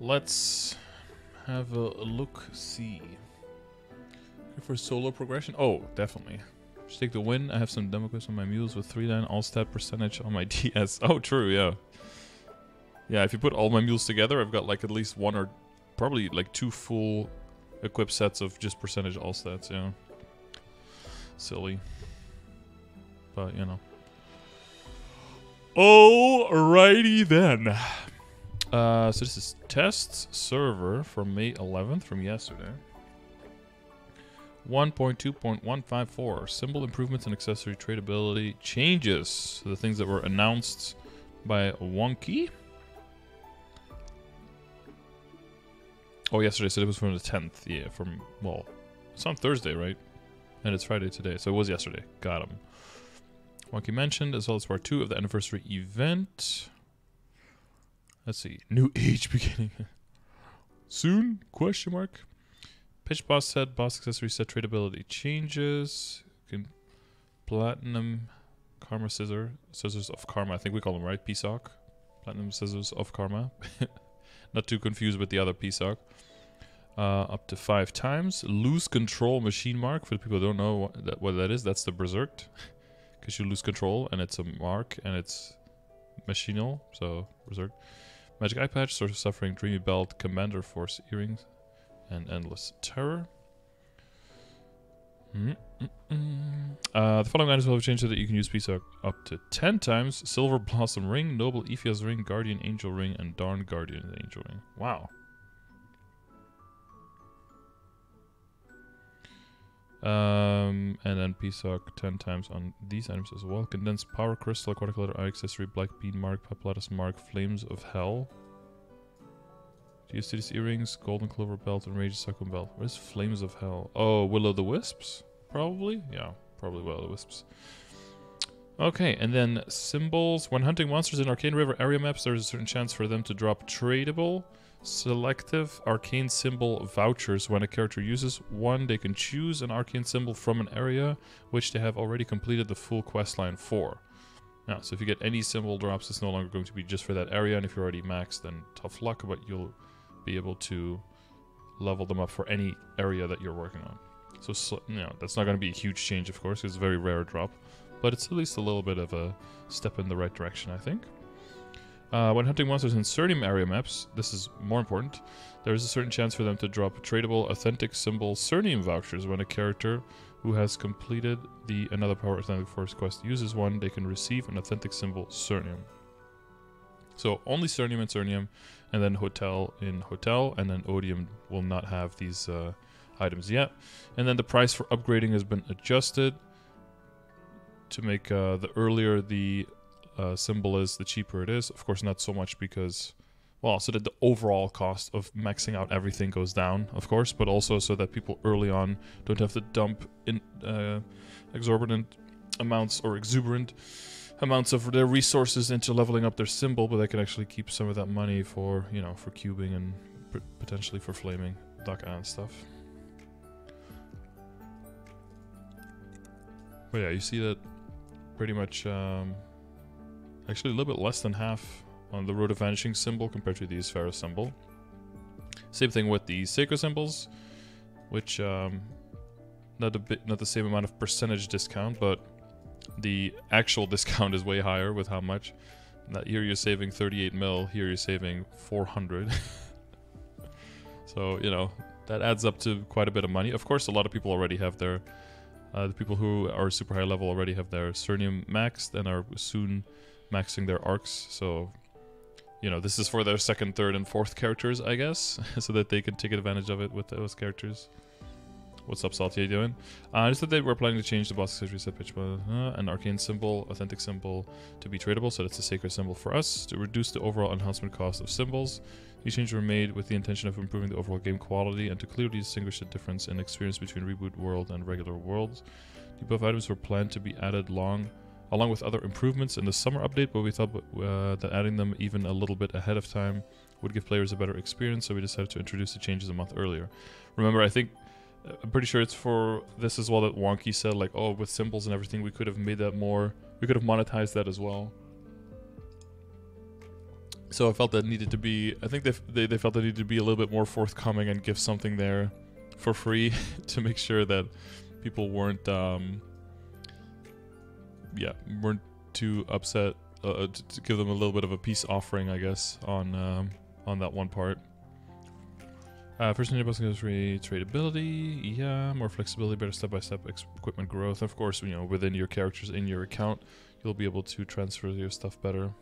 Let's have a look-see. For solo progression? Oh, definitely. Just take the win. I have some demo quests on my mules with 3-9 all-stat percentage on my DS. Oh, true, yeah. Yeah, if you put all my mules together, I've got like at least one or probably like 2 full equipped sets of just percentage all-stats, yeah. Silly. But, you know. Alrighty then. So this is tests server from May 11th, from yesterday. 1.2.154 symbol improvements and accessory tradability changes. So the things that were announced by Wonky. Oh, yesterday, so it was from the 10th. Yeah, from, well, it's on Thursday, right? And it's Friday today, so it was yesterday. Got him. Wonky mentioned, as well as part 2 of the anniversary event. Let's see. New age beginning. Soon? Question mark. Pitch boss set, boss accessory set tradability changes. Platinum Karma Scissors of Karma. I think we call them, right? PSOC. Platinum Scissors of Karma. Not too confused with the other PSOC. Up to 5 times. Lose control machine mark. For the people who don't know what that is, that's the Berserked. Because you lose control and it's a mark and it's machinal. So, Berserk. Magic Eye Patch, Source of Suffering, Dreamy Belt, Commander Force Earrings, and Endless Terror. The following items will have changed so that you can use PSOC up to 10 times. Silver Blossom Ring, Noble Ephia's Ring, Guardian Angel Ring, and Darn Guardian Angel Ring. Wow. And then PSOC 10 times on these items as well. Condensed Power Crystal, Aquatic Letter Eye Accessory, Black Bean Mark, Papulatus Mark, Flames of Hell. Geostatus Earrings, Golden Clover Belt, and Rage Succum Belt. What is Flames of Hell? Oh, Will-O-the-Wisps? Probably? Yeah, probably Will-O-the-Wisps. Okay, and then symbols. When hunting monsters in Arcane River area maps, there is a certain chance for them to drop tradable, selective arcane symbol vouchers. When a character uses one, they can choose an arcane symbol from an area which they have already completed the full questline for. Now, so if you get any symbol drops, it's no longer going to be just for that area, and if you're already maxed, then tough luck, but you'll be able to level them up for any area that you're working on. So you know, that's not going to be a huge change, of course. It's a very rare drop, but it's at least a little bit of a step in the right direction, I think. When hunting monsters in Cernium area maps, this is more important, there is a certain chance for them to drop tradable authentic symbol Cernium vouchers. When a character who has completed the Another Power Authentic Force quest uses one, they can receive an authentic symbol Cernium. So only Cernium and Cernium, and then Hotel in Hotel, and then Odium will not have these items yet. And then the price for upgrading has been adjusted to make the earlier the symbol is, the cheaper it is. Of course, not so much because, well, so that the overall cost of maxing out everything goes down, of course, but also so that people early on don't have to dump in exorbitant amounts or exuberant amounts of their resources into leveling up their symbol, but they can actually keep some of that money for, you know, for cubing and potentially for flaming Daka and stuff. But yeah, you see that pretty much, actually a little bit less than half on the Road of Vanishing symbol compared to the Isphara symbol. Same thing with the Sacred symbols, which not the same amount of percentage discount, but the actual discount is way higher with how much. Here you're saving 38 mil, here you're saving 400. So, you know, that adds up to quite a bit of money. Of course, a lot of people already have their, the people who are super high level already have their Cernium maxed and are soon maxing their arcs. So, you know, this is for their second, third, and fourth characters, I guess, so that they can take advantage of it with those characters. What's up, Salty? How you doing? Just that they were planning to change the boss accessory set pitch, an arcane symbol, authentic symbol to be tradable, so that's a sacred symbol for us, to reduce the overall enhancement cost of symbols. These changes were made with the intention of improving the overall game quality and to clearly distinguish the difference in experience between Reboot World and regular worlds. The above items were planned to be added along with other improvements in the summer update, but we thought that adding them even a little bit ahead of time would give players a better experience, so we decided to introduce the changes a month earlier. Remember, I'm pretty sure it's for this as well that Wonky said, like, oh, with symbols and everything, we could have made that more, we could have monetized that as well. So I felt that needed to be, I think they felt they needed to be a little bit more forthcoming and give something there for free to make sure that people weren't, weren't too upset, to give them a little bit of a peace offering, I guess, on that one part. First in gives tradability, yeah, more flexibility, better step-by-step equipment growth. Of course, you know, within your characters in your account, you'll be able to transfer your stuff better.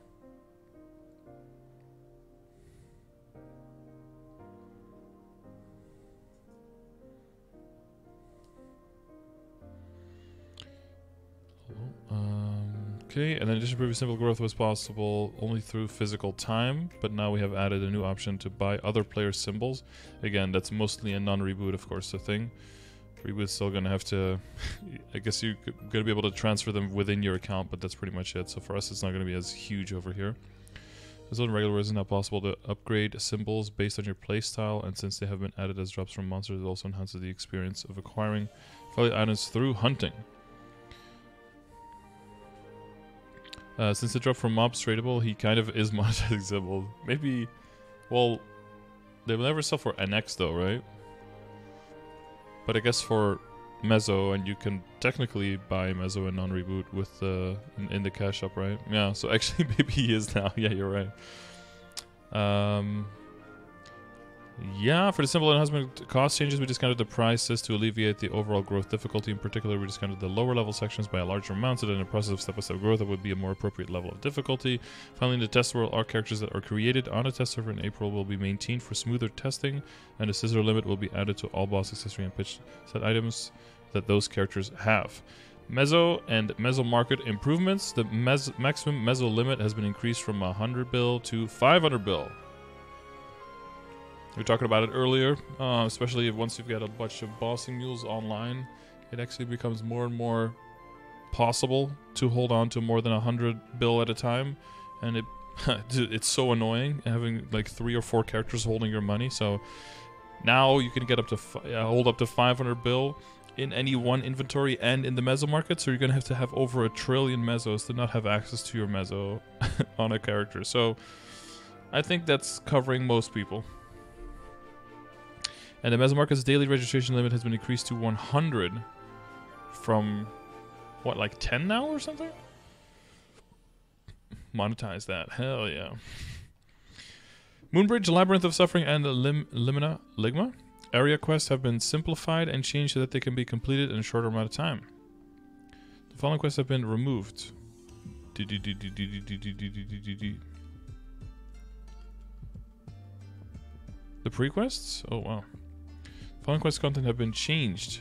Okay, and then just prove simple growth was possible only through physical time, but now we have added a new option to buy other players' symbols. Again, that's mostly a non-reboot, of course, the thing. Reboot's still gonna have to, I guess you're gonna be able to transfer them within your account, but that's pretty much it. So for us, it's not gonna be as huge over here. As in regular, it's now possible to upgrade symbols based on your playstyle, and since they have been added as drops from monsters, it also enhances the experience of acquiring value items through hunting. Since the drop from mobs tradable, he kind of is monetizing symbols. Maybe, well, they will never sell for NX though, right? But I guess for Mezzo, and you can technically buy Mezzo and non-reboot with in the cash shop, right? Yeah, so actually maybe he is now. Yeah, you're right. Yeah, for the symbol enhancement cost changes, we discounted the prices to alleviate the overall growth difficulty. In particular, we discounted the lower level sections by a larger amount, so that in the process of step-by-step growth, that would be a more appropriate level of difficulty. Finally, in the test world, our characters that are created on a test server in April will be maintained for smoother testing, and a scissor limit will be added to all boss accessory and pitch set items that those characters have. Mezzo and Mezzo market improvements. The maximum Mezzo limit has been increased from 100 bill to 500 bill. We were talking about it earlier, especially once you've got a bunch of bossing mules online, it actually becomes more and more possible to hold on to more than 100 bill at a time, and it's so annoying having like 3 or 4 characters holding your money. So now you can get up to hold up to 500 bill in any one inventory and in the Mezzo market. So you're gonna have to have over 1 trillion Mezzos to not have access to your Mezzo on a character. So I think that's covering most people. And the Mezzo market's daily registration limit has been increased to 100 from, what, like 10 now or something? Monetize that. Hell yeah. Moonbridge, Labyrinth of Suffering, and Ligma area quests have been simplified and changed so that they can be completed in a shorter amount of time. The following quests have been removed. The pre-quests? Oh, wow. Following quest content have been changed.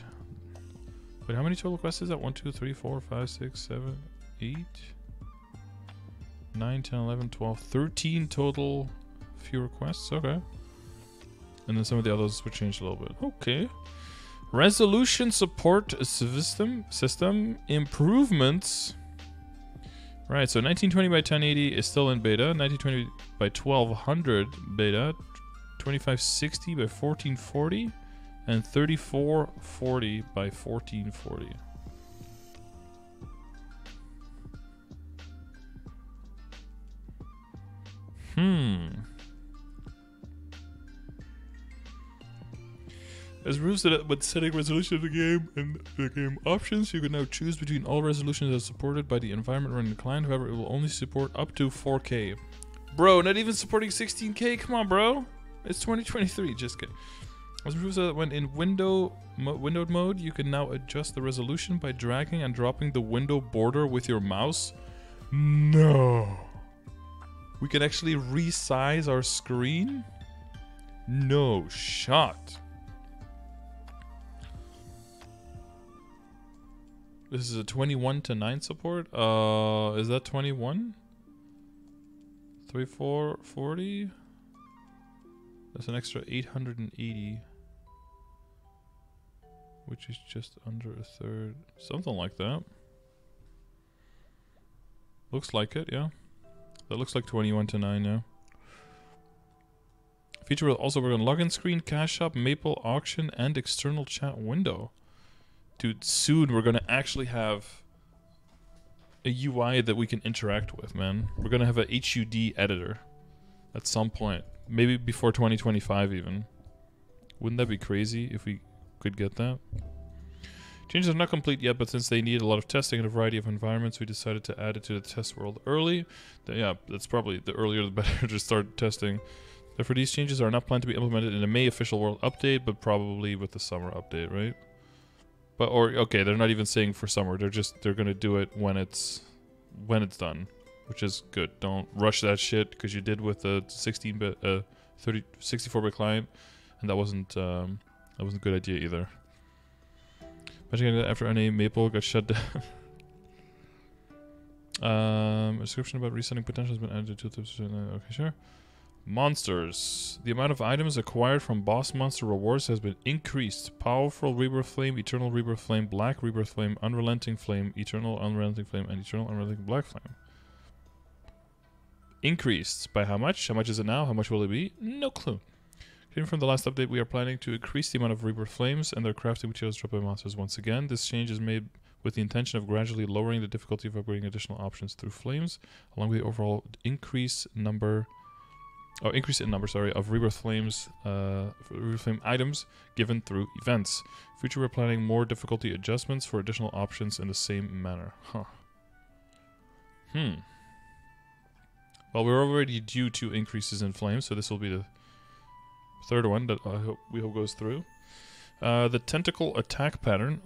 Wait, how many total quests is that? 1, 2, 3, 4, 5, 6, 7, 8, 9, 10, 11, 12, 13 total fewer quests. Okay. And then some of the others were changed a little bit. Okay. Resolution support system improvements. Right, so 1920 by 1080 is still in beta. 1920 by 1200 beta. 2560 by 1440 and 3440 by 1440. As removes that when setting resolution of the game and the game options, you can now choose between all resolutions that are supported by the environment running the client. However, it will only support up to 4K. Bro, not even supporting 16K? Come on, bro. It's 2023, just kidding. As proves that when in windowed mode, you can now adjust the resolution by dragging and dropping the window border with your mouse. No. We can actually resize our screen? No shot. This is a 21:9 support? Is that 21? 3440? That's an extra 880, which is just under a third. Something like that. Looks like it, yeah. That looks like 21:9 now. Feature will also work on login screen, cash shop, Maple auction, and external chat window. Dude, soon we're gonna actually have a UI that we can interact with, man. We're gonna have a HUD editor. at some point. Maybe before 2025 even. Wouldn't that be crazy if we could get that? Changes are not complete yet, but since they need a lot of testing in a variety of environments, we decided to add it to the test world early. Yeah, that's probably the earlier the better to start testing. Therefore, these changes are not planned to be implemented in a May official world update, but probably with the summer update, right? But okay, they're not even saying for summer. They're gonna do it when it's done, which is good. Don't rush that shit because you did with the 16-bit, 64-bit client, and that wasn't a good idea either. Imagine that after NA Maple got shut down. A description about resetting potential has been added to tooltips. Okay, sure. Monsters. The amount of items acquired from boss monster rewards has been increased. Powerful Rebirth Flame, Eternal Rebirth Flame, Black Rebirth Flame, Unrelenting Flame, Eternal Unrelenting Flame, and Eternal Unrelenting Black Flame. Increased. By how much? How much is it now? How much will it be? No clue. Continuing from the last update, we are planning to increase the amount of Rebirth Flames and their crafting materials dropped by monsters once again. This change is made with the intention of gradually lowering the difficulty of upgrading additional options through flames, along with the overall increase in number of Rebirth Flames, Rebirth Flame items given through events. Future, we're planning more difficulty adjustments for additional options in the same manner. Huh. Well, we're already due 2 increases in flames, so this will be the third one that we hope goes through. The tentacle attack pattern,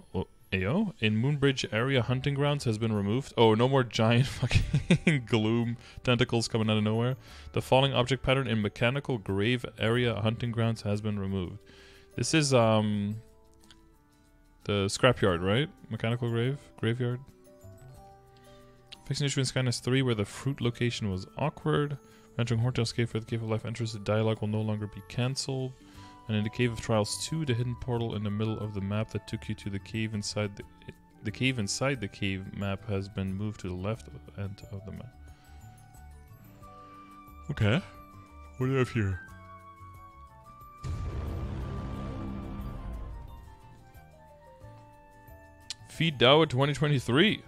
AO, in Moonbridge area hunting grounds has been removed. Oh, no more giant fucking gloom tentacles coming out of nowhere. The falling object pattern in mechanical grave area hunting grounds has been removed. This is the scrapyard, right? Mechanical graveyard. Fixing issue in Skyness 3 where the fruit location was awkward. Entering Horntail's Cave for the Cave of Life entrance, the dialogue will no longer be cancelled. And in the Cave of Trials 2, the hidden portal in the middle of the map that took you to the cave inside the cave inside the cave map has been moved to the left end of the map. Okay. What do we have here? Feed Dower 2023.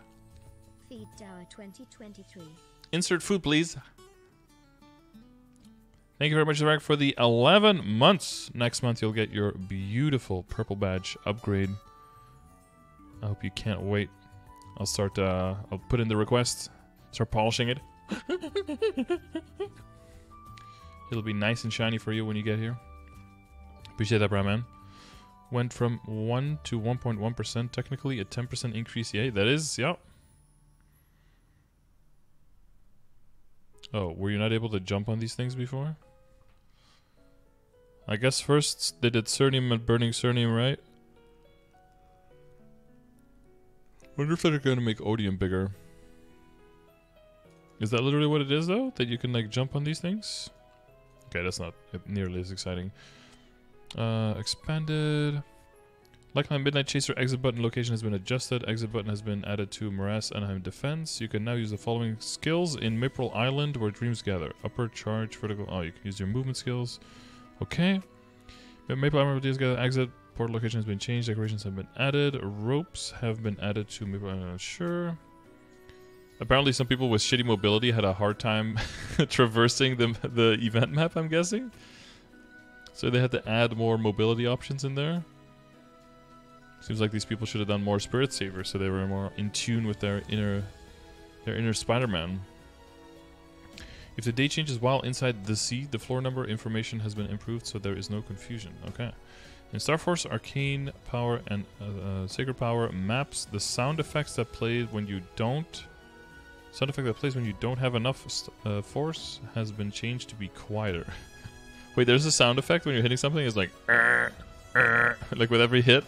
Feed Dower 2023. Insert food, please. Thank you very much, Zarek, for the 11 months. Next month, you'll get your beautiful purple badge upgrade. I hope you can't wait. I'll start, I'll put in the request. Start polishing it. It'll be nice and shiny for you when you get here. Appreciate that, Brahman. Went from 1 to 1.1%, technically a 10% increase. Yay, that is, yeah. Oh, were you not able to jump on these things before? I guess first they did Cernium and Burning Cernium, right? Wonder if they're gonna make Odium bigger. Is that literally what it is, though? That you can, like, jump on these things? Okay, that's not nearly as exciting. Expanded. Like my Midnight Chaser exit button location has been adjusted. Exit button has been added to Morass Anaheim Defense. You can now use the following skills in Maple Island where dreams gather. Upper, charge, vertical. Oh, you can use your movement skills. Okay. Maple Island deals gather. Exit portal location has been changed. Decorations have been added. Ropes have been added to Maple Island. Sure. Apparently some people with shitty mobility had a hard time traversing the event map, I'm guessing. So they had to add more mobility options in there. Seems like these people should have done more Spirit Savers so they were more in tune with their inner Spider-Man. If the date changes while inside the sea, the floor number information has been improved so there is no confusion. Okay. In Star Force Arcane Power and Sacred Power maps, the sound effects that play when you don't have enough force has been changed to be quieter. Wait, there's a sound effect when you're hitting something. It's like like with every hit.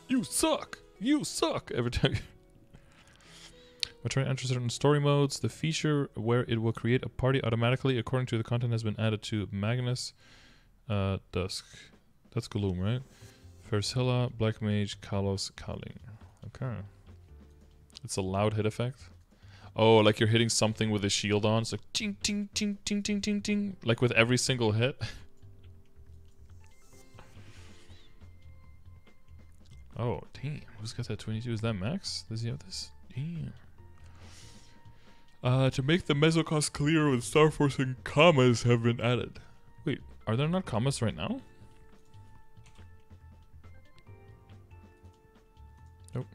You suck! You suck! Every time. We're trying to enter certain story modes. The feature where it will create a party automatically according to the content has been added to Magnus Dusk. That's Gloom, right? Fersilla, Black Mage, Kalos, Kaling. Okay. It's a loud hit effect. Oh, like you're hitting something with a shield on. It's like ting, ting, ting, ting, ting, ting, ting. Like with every single hit. Oh, damn. Who's got that 22? Is that Max? Does he have this? Damn. To make the mesocost clearer with star forcing, commas have been added. Wait, are there not commas right now? Nope.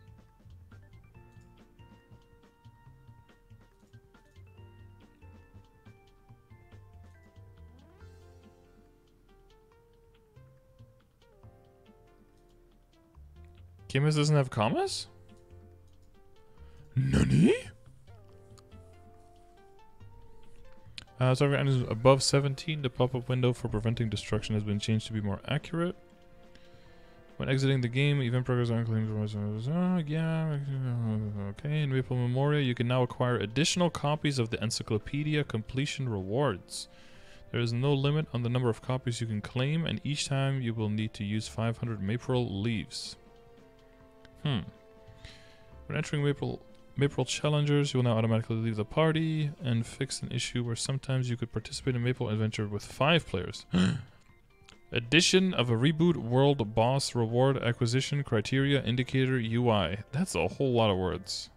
Camus doesn't have commas? Nani? Target items above 17, the pop-up window for preventing destruction has been changed to be more accurate. When exiting the game, event progress unclaimed. Yeah, okay. In Maple Memoria, you can now acquire additional copies of the Encyclopedia completion rewards. There is no limit on the number of copies you can claim, and each time you will need to use 500 Maple leaves. When entering Maple Challengers, you will now automatically leave the party and fix an issue where sometimes you could participate in Maple Adventure with 5 players. Addition of a reboot world boss reward acquisition criteria indicator UI. That's a whole lot of words.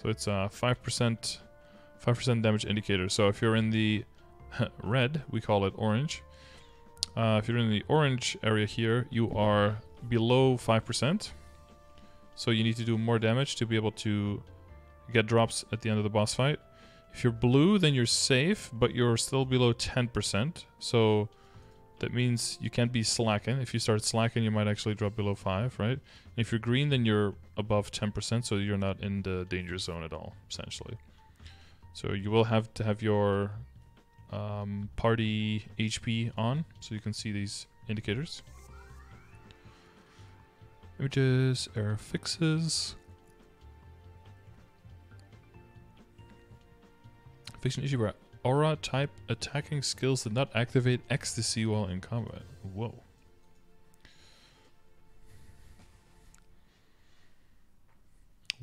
So it's a 5% damage indicator. So if you're in the red, we call it orange. If you're in the orange area here, you are below 5%. So you need to do more damage to be able to get drops at the end of the boss fight. If you're blue, then you're safe, but you're still below 10%. So that means you can't be slacking. If you start slacking, you might actually drop below 5, right? And if you're green, then you're above 10%, so you're not in the danger zone at all, essentially. So you will have to have your party HP on, so you can see these indicators. Images, error fixes. Fix an issue where aura type attacking skills did not activate ecstasy while in combat. Whoa.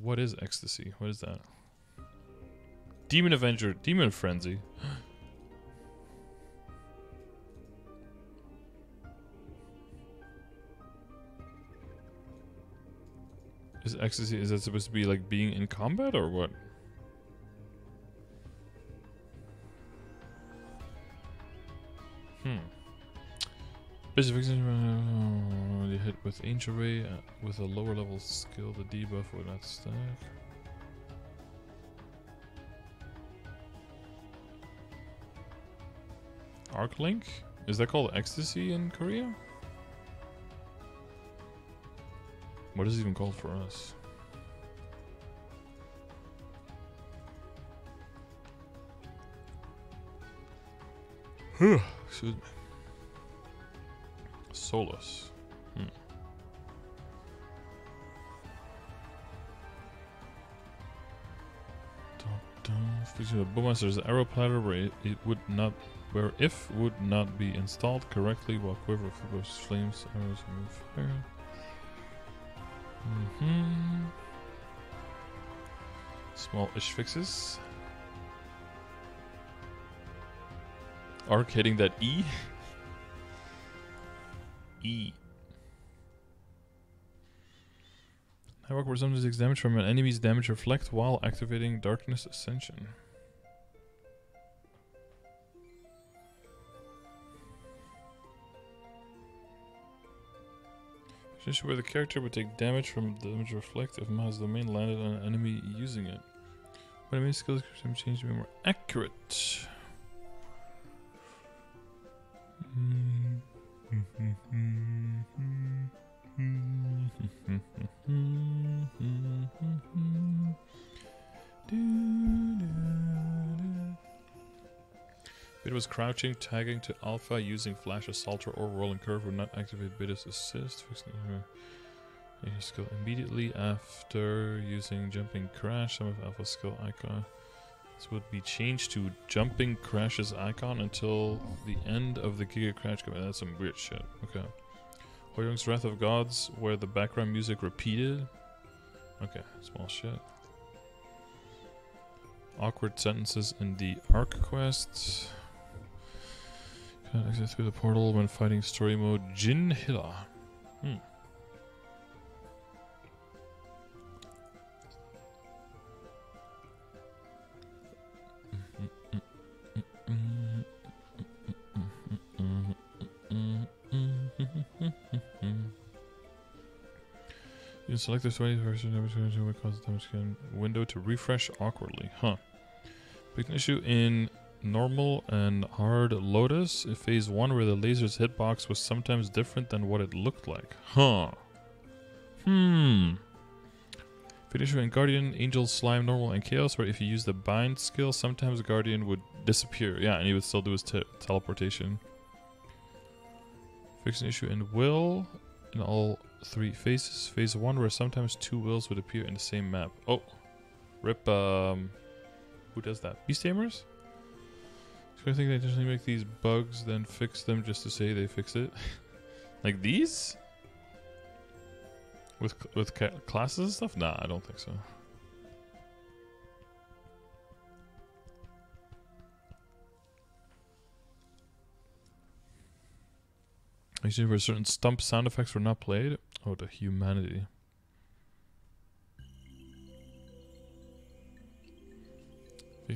What is ecstasy? What is that? Demon Avenger, Demon Frenzy. Is ecstasy, is that supposed to be like being in combat or what? Basic you hit with Angel Ray with a lower level skill, the debuff would not stack. Arc Link? Is that called ecstasy in Korea? What is it even called for us? Excuse me. Solus. Speaking of the Bowmaster, there's an arrow platter where if would not be installed correctly while quiver of flames, arrows move fire. Small-ish fixes. Arc hitting that E. E. Havoc resumes takes damage from an enemy's damage reflect while activating Darkness Ascension. Just where the character would take damage from damage reflect if Ma's domain landed on an enemy using it. But enemy skills can change to be more accurate. Bit was crouching, tagging to alpha using flash assaulter or rolling curve would not activate Bita's assist. Fixing your skill immediately after using jumping crash. Some of alpha skill icon. This would be changed to jumping crashes icon until the end of the Giga Crash command. That's some weird shit. Okay. Hoyoung's Wrath of Gods, where the background music repeated. Okay, small shit. Awkward sentences in the Arc Quest. Can exit through the portal when fighting story mode. Jin Hila. You select the 20% would cause the damage scan window to refresh awkwardly. Huh. Big issue in normal and hard Lotus. In phase 1 where the laser's hitbox was sometimes different than what it looked like. Huh. Big issue in Guardian, Angel, Slime, Normal, and Chaos where if you use the bind skill, sometimes Guardian would disappear. Yeah, and he would still do his teleportation. Fix an issue in Will in all 3 phases. Phase 1 where sometimes 2 wills would appear in the same map. Oh. Rip, who does that? Beast Tamers? So I think they intentionally make these bugs, then fix them just to say they fix it. Like these? With classes and stuff? Nah, I don't think so. Actually, where certain stump sound effects were not played. Oh, the humanity.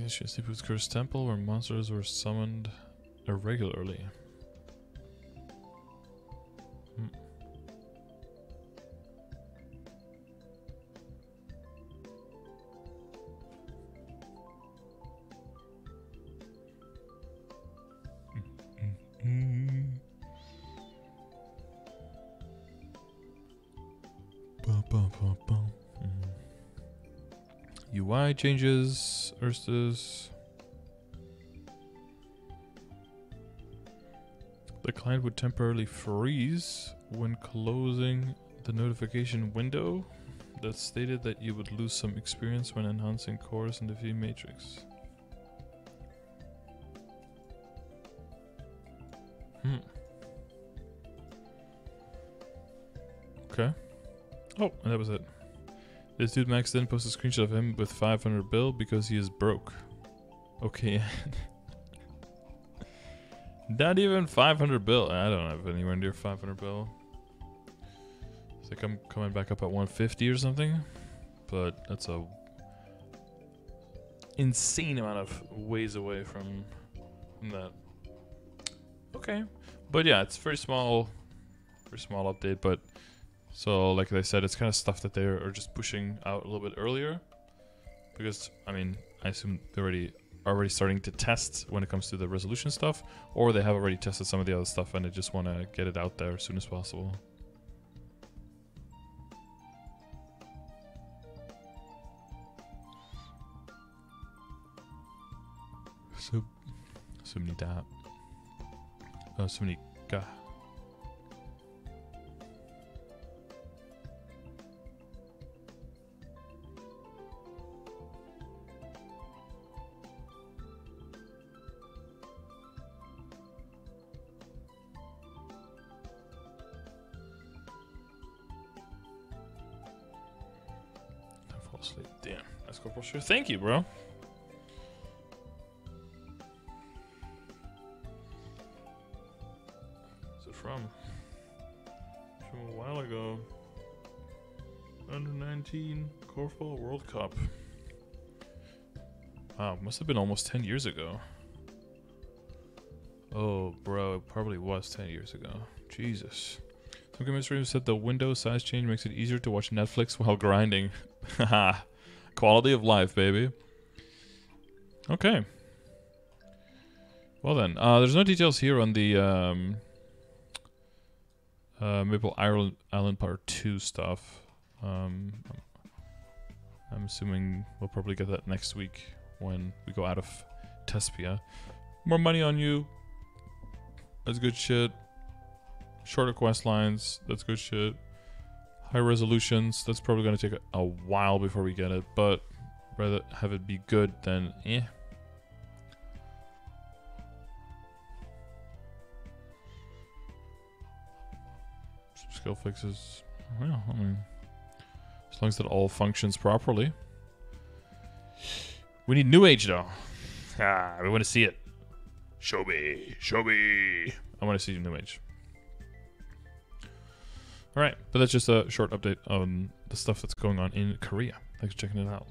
Sleepwood's Cursed Temple, where monsters were summoned irregularly. UI changes, Urstus. The client would temporarily freeze when closing the notification window that stated that you would lose some experience when enhancing cores in the V matrix. Okay. Oh, and that was it. This dude Max then posted a screenshot of him with 500 bill because he is broke. Okay. Not even 500 bill. I don't have anywhere near 500 bill. I think I'm coming back up at 150 or something. But that's a insane amount of ways away from that. Okay. But yeah, it's very small update, but so, like I said, it's kind of stuff that they are just pushing out a little bit earlier. Because, I mean, I assume they're already starting to test when it comes to the resolution stuff. Or they have already tested some of the other stuff and they just want to get it out there as soon as possible. So many that. Oh, so many ga. Sleep. Damn, let's go for sure. Thank you, bro. So from a while ago, under 19 Korfball World Cup. Wow, must have been almost 10 years ago. Oh, bro, it probably was 10 years ago. Jesus. Some commentary said the window size change makes it easier to watch Netflix while grinding. Haha. Quality of life, baby. Okay. Well then, there's no details here on the Maple Island Part 2 stuff. I'm assuming we'll probably get that next week when we go out of Tespia. More money on you. That's good shit. Shorter quest lines. That's good shit. High resolutions. That's probably going to take a while before we get it, but rather have it be good than eh. Some skill fixes. Well, I mean, as long as that all functions properly. We need New Age though. We want to see it. Show me. Show me. I want to see New Age. Alright, but that's just a short update on the stuff that's going on in Korea. Thanks for checking it out.